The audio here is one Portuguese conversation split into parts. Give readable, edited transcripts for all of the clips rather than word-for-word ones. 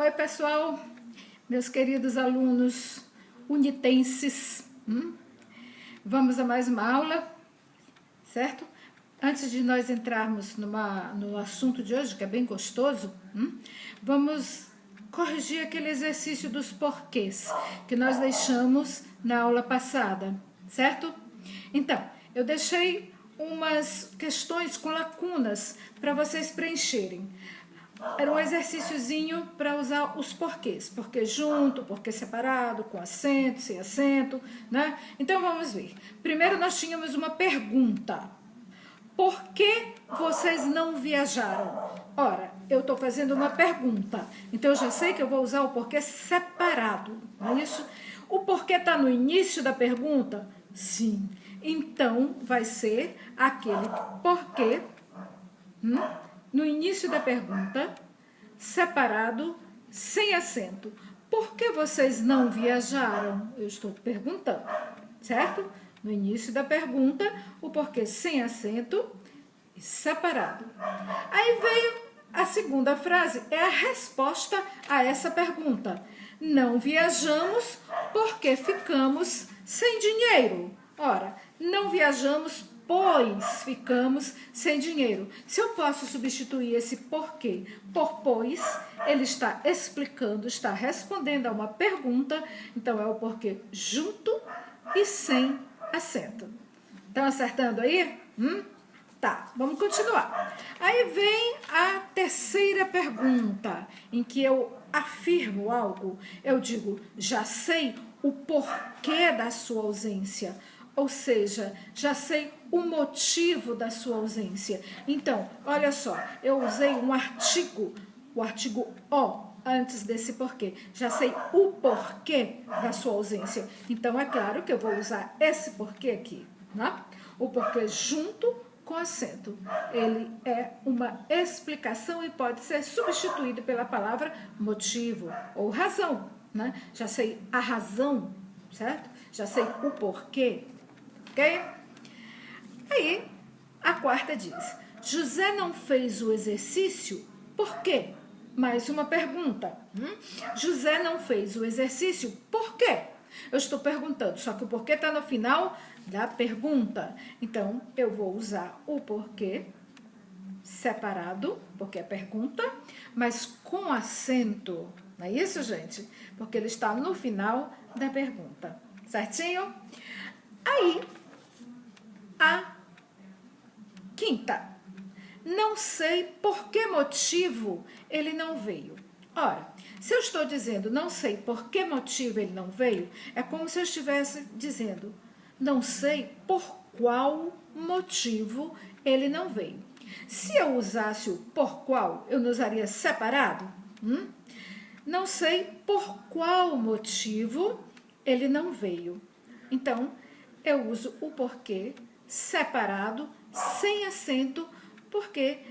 Oi, pessoal, meus queridos alunos unitenses. Vamos a mais uma aula, certo? Antes de nós entrarmos no assunto de hoje, que é bem gostoso, vamos corrigir aquele exercício dos porquês que nós deixamos na aula passada, certo? Então, eu deixei umas questões com lacunas para vocês preencherem. Era um exercíciozinho para usar os porquês. Porquê junto, porquê separado, com acento, sem acento, né? Então vamos ver. Primeiro nós tínhamos uma pergunta. Por que vocês não viajaram? Ora, eu estou fazendo uma pergunta. Então eu já sei que eu vou usar o porquê separado, não é isso? O porquê está no início da pergunta? Sim. Então vai ser aquele porquê... no início da pergunta, separado, sem acento. Por que vocês não viajaram? Eu estou perguntando, certo? No início da pergunta, o porquê sem acento e separado. Aí veio a segunda frase, é a resposta a essa pergunta. Não viajamos porque ficamos sem dinheiro. Ora, não viajamos pois ficamos sem dinheiro. Se eu posso substituir esse porquê por pois, ele está explicando, está respondendo a uma pergunta, então é o porquê junto e sem acento. Estão acertando aí? Tá, vamos continuar. Aí vem a terceira pergunta, em que eu afirmo algo. Eu digo, já sei o porquê da sua ausência. Ou seja, já sei o motivo da sua ausência. Então, olha só, eu usei um artigo, o artigo o, antes desse porquê. Já sei o porquê da sua ausência. Então, é claro que eu vou usar esse porquê aqui, né? O porquê junto com acento. Ele é uma explicação e pode ser substituído pela palavra motivo ou razão, né? Já sei a razão, certo? Já sei o porquê. Ok? Aí, a quarta diz, José não fez o exercício, por quê? Mais uma pergunta. José não fez o exercício, por quê? Eu estou perguntando, só que o porquê está no final da pergunta. Então, eu vou usar o porquê separado, porque é pergunta, mas com acento. Não é isso, gente? Porque ele está no final da pergunta. Certinho? Aí, a quinta. Não sei por que motivo ele não veio. Ora, se eu estou dizendo não sei por que motivo ele não veio, é como se eu estivesse dizendo não sei por qual motivo ele não veio. Se eu usasse o por qual, eu não usaria separado? Não sei por qual motivo ele não veio. Então, eu uso o porquê separado, sem acento, porque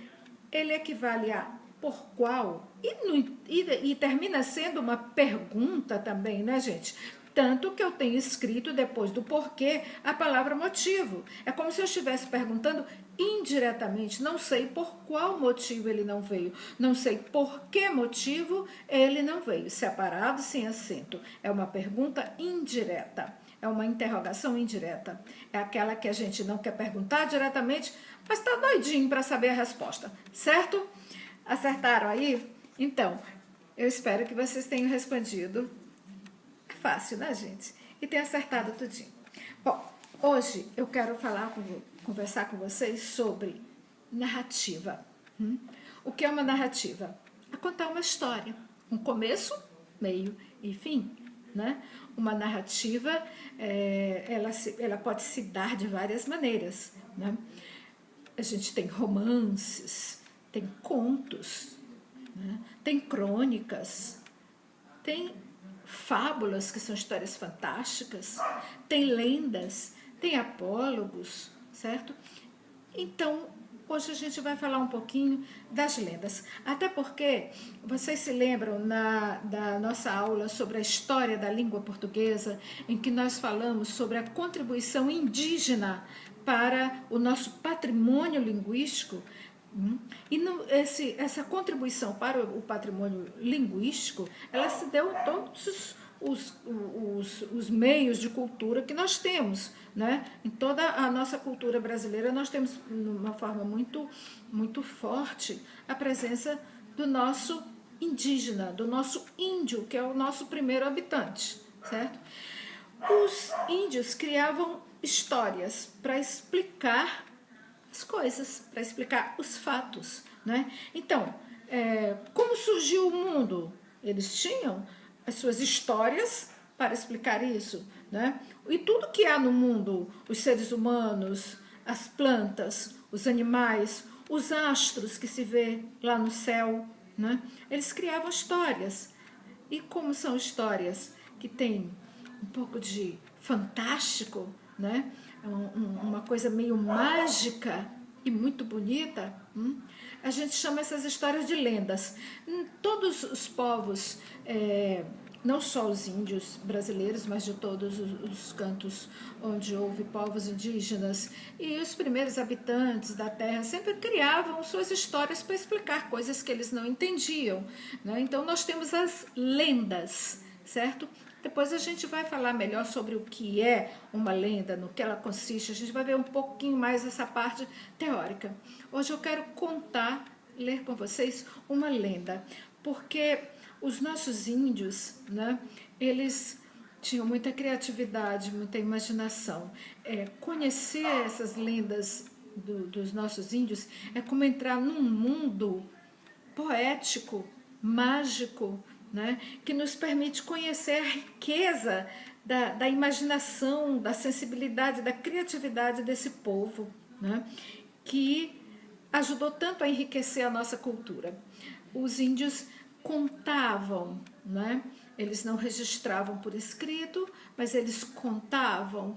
ele equivale a por qual e termina sendo uma pergunta também, né, gente? Tanto que eu tenho escrito depois do porquê a palavra motivo. É como se eu estivesse perguntando indiretamente, não sei por qual motivo ele não veio, não sei por que motivo ele não veio, separado, sem acento. É uma pergunta indireta. É uma interrogação indireta. É aquela que a gente não quer perguntar diretamente, mas está doidinho para saber a resposta. Certo? Acertaram aí? Então, eu espero que vocês tenham respondido. É fácil, né, gente? E tenham acertado tudinho. Bom, hoje eu quero conversar com vocês sobre narrativa. O que é uma narrativa? É contar uma história. Um começo, meio e fim. Né? Uma narrativa, ela pode se dar de várias maneiras. Né? A gente tem romances, tem contos, né? Tem crônicas, tem fábulas, que são histórias fantásticas, tem lendas, tem apólogos, certo? Então, hoje a gente vai falar um pouquinho das lendas. Até porque vocês se lembram da nossa aula sobre a história da língua portuguesa, em que nós falamos sobre a contribuição indígena para o nosso patrimônio linguístico. E essa contribuição para o patrimônio linguístico, ela se deu em todos os meios de cultura que nós temos, né? Em toda a nossa cultura brasileira, nós temos, de uma forma muito forte, a presença do nosso indígena, do nosso índio, que é o nosso primeiro habitante, certo? Os índios criavam histórias para explicar as coisas, para explicar os fatos, né? Então, como surgiu o mundo? Eles tinham as suas histórias para explicar isso, né? E tudo que há no mundo, os seres humanos, as plantas, os animais, os astros que se vê lá no céu, né? Eles criavam histórias. E como são histórias que têm um pouco de fantástico, né? Uma coisa meio mágica e muito bonita, a gente chama essas histórias de lendas. Todos os povos, não só os índios brasileiros, mas de todos os cantos onde houve povos indígenas e os primeiros habitantes da terra sempre criavam suas histórias para explicar coisas que eles não entendiam, né? Então nós temos as lendas, certo? Depois a gente vai falar melhor sobre o que é uma lenda, no que ela consiste. A gente vai ver um pouquinho mais essa parte teórica. Hoje eu quero ler com vocês uma lenda, porque os nossos índios, né, eles tinham muita criatividade, muita imaginação. Conhecer essas lendas dos nossos índios é como entrar num mundo poético, mágico, né, que nos permite conhecer a riqueza da imaginação, da sensibilidade, da criatividade desse povo, né, que ajudou tanto a enriquecer a nossa cultura. Os índios contavam, né? Eles não registravam por escrito, mas eles contavam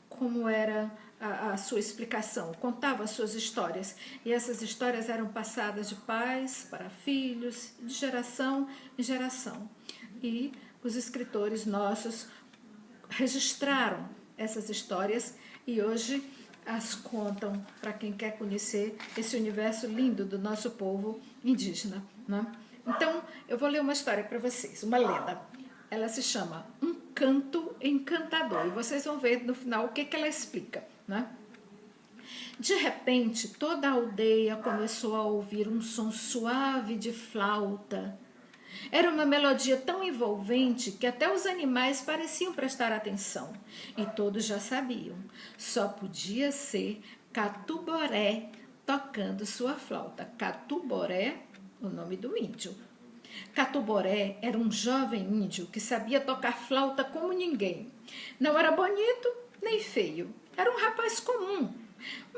como era a sua explicação, contavam as suas histórias. E essas histórias eram passadas de pais para filhos, de geração em geração. E os escritores nossos registraram essas histórias e hoje as contam para quem quer conhecer esse universo lindo do nosso povo indígena, né? Então, eu vou ler uma história para vocês, uma lenda. Ela se chama Um Canto Encantador. E vocês vão ver no final o que ela explica, né? De repente, toda a aldeia começou a ouvir um som suave de flauta. Era uma melodia tão envolvente que até os animais pareciam prestar atenção. E todos já sabiam. Só podia ser Catuboré tocando sua flauta. Catuboré, o nome do índio. Catuboré era um jovem índio que sabia tocar flauta como ninguém. Não era bonito nem feio. Era um rapaz comum.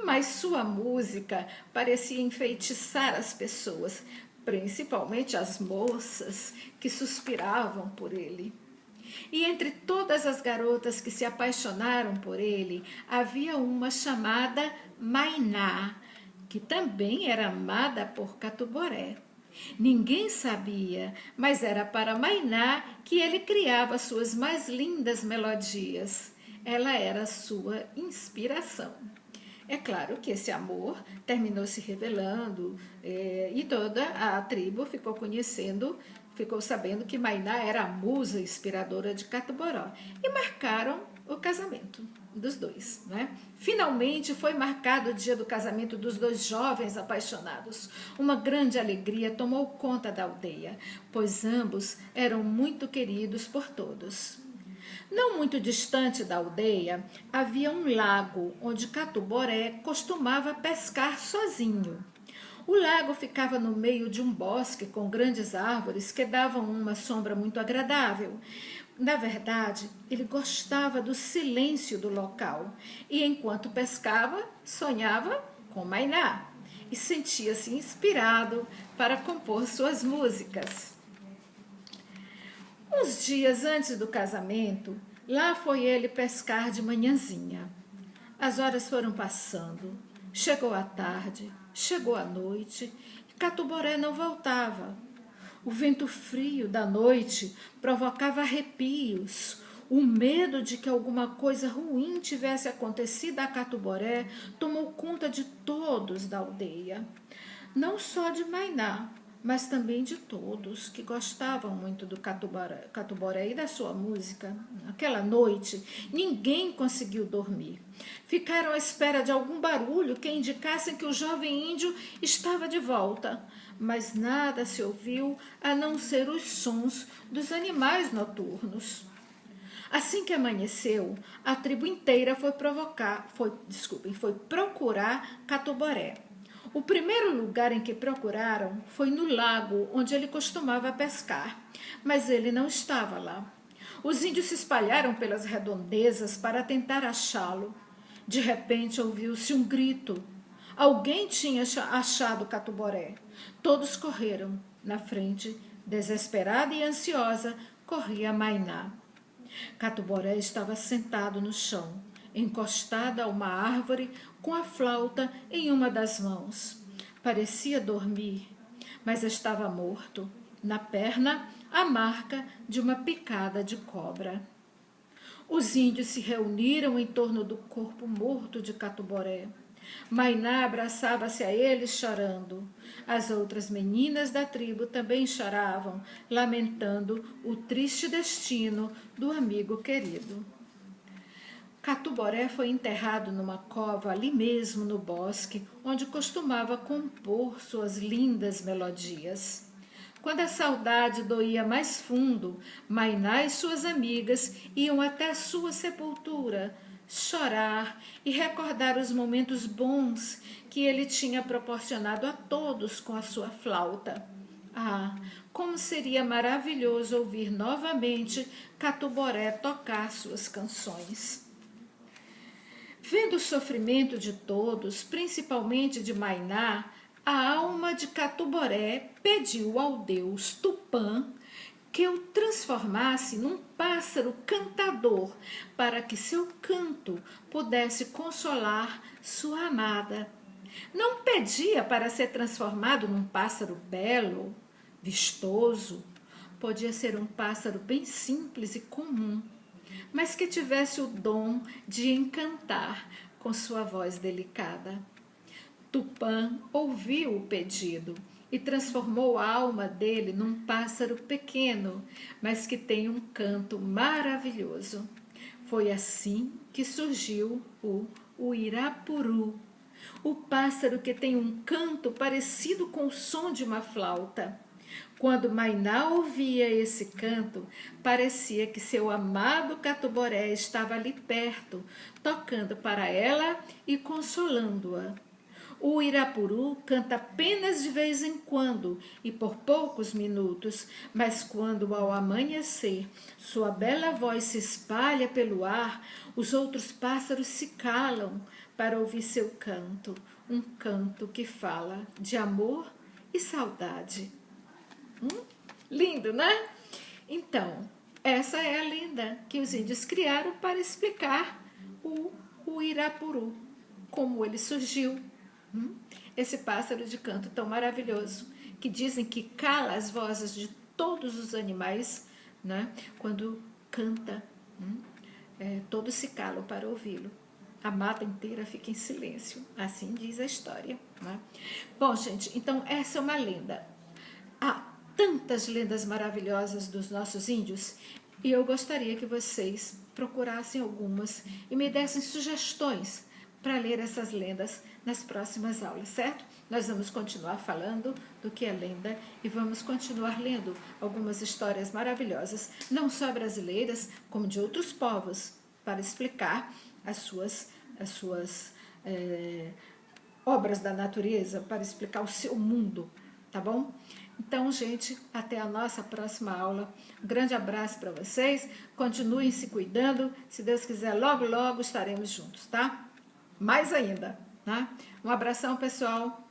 Mas sua música parecia enfeitiçar as pessoas, principalmente as moças que suspiravam por ele. E entre todas as garotas que se apaixonaram por ele, havia uma chamada Mainá, que também era amada por Catuboré. Ninguém sabia, mas era para Mainá que ele criava suas mais lindas melodias. Ela era sua inspiração. É claro que esse amor terminou se revelando e toda a tribo ficou sabendo que Mainá era a musa inspiradora de Catuboró e marcaram o casamento dos dois, né? Finalmente foi marcado o dia do casamento dos dois jovens apaixonados. Uma grande alegria tomou conta da aldeia, pois ambos eram muito queridos por todos. Não muito distante da aldeia, havia um lago onde Catuboré costumava pescar sozinho. O lago ficava no meio de um bosque com grandes árvores que davam uma sombra muito agradável. Na verdade, ele gostava do silêncio do local e, enquanto pescava, sonhava com Mainá e sentia-se inspirado para compor suas músicas. Uns dias antes do casamento, lá foi ele pescar de manhãzinha. As horas foram passando. Chegou a tarde, chegou a noite e Catuboré não voltava. O vento frio da noite provocava arrepios. O medo de que alguma coisa ruim tivesse acontecido a Catuboré tomou conta de todos da aldeia. não só de Mainá, mas também de todos que gostavam muito do Catuboré e da sua música. Naquela noite, ninguém conseguiu dormir. Ficaram à espera de algum barulho que indicasse que o jovem índio estava de volta, mas nada se ouviu a não ser os sons dos animais noturnos. Assim que amanheceu, a tribo inteira foi procurar Catuboré. O primeiro lugar em que procuraram foi no lago onde ele costumava pescar, mas ele não estava lá. Os índios se espalharam pelas redondezas para tentar achá-lo. De repente ouviu-se um grito. Alguém tinha achado Catuboré. Todos correram. Na frente, desesperada e ansiosa, corria Mainá. Catuboré estava sentado no chão, encostado a uma árvore, com a flauta em uma das mãos. Parecia dormir, mas estava morto. Na perna, a marca de uma picada de cobra. Os índios se reuniram em torno do corpo morto de Catuboré. Mainá abraçava-se a ele chorando. As outras meninas da tribo também choravam, lamentando o triste destino do amigo querido. Catuboré foi enterrado numa cova ali mesmo no bosque, onde costumava compor suas lindas melodias. Quando a saudade doía mais fundo, Mainá e suas amigas iam até sua sepultura, chorar e recordar os momentos bons que ele tinha proporcionado a todos com a sua flauta. Ah, como seria maravilhoso ouvir novamente Catuboré tocar suas canções. Vendo o sofrimento de todos, principalmente de Mainá, a alma de Catuboré pediu ao deus Tupã que o transformasse num pássaro cantador, para que seu canto pudesse consolar sua amada. Não pedia para ser transformado num pássaro belo, vistoso. Podia ser um pássaro bem simples e comum, mas que tivesse o dom de encantar com sua voz delicada. Tupã ouviu o pedido e transformou a alma dele num pássaro pequeno, mas que tem um canto maravilhoso. Foi assim que surgiu o Irapuru, o pássaro que tem um canto parecido com o som de uma flauta. Quando Mainá ouvia esse canto, parecia que seu amado Catuboré estava ali perto, tocando para ela e consolando-a. O Irapuru canta apenas de vez em quando e por poucos minutos, mas quando ao amanhecer sua bela voz se espalha pelo ar, os outros pássaros se calam para ouvir seu canto, um canto que fala de amor e saudade. Lindo, né? Então, essa é a lenda que os índios criaram para explicar o Irapuru, como ele surgiu. Esse pássaro de canto tão maravilhoso, que dizem que cala as vozes de todos os animais, né? Quando canta, todos se calam para ouvi-lo. A mata inteira fica em silêncio, assim diz a história, né? Bom, gente, então essa é uma lenda. Há tantas lendas maravilhosas dos nossos índios e eu gostaria que vocês procurassem algumas e me dessem sugestões para ler essas lendas nas próximas aulas, certo? Nós vamos continuar falando do que é lenda e vamos continuar lendo algumas histórias maravilhosas, não só brasileiras, como de outros povos, para explicar as suas obras da natureza, para explicar o seu mundo, tá bom? Então, gente, até a nossa próxima aula. Um grande abraço para vocês, continuem se cuidando, se Deus quiser, logo, logo estaremos juntos, tá? Mais ainda, tá? Um abração, pessoal,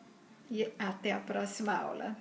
e até a próxima aula.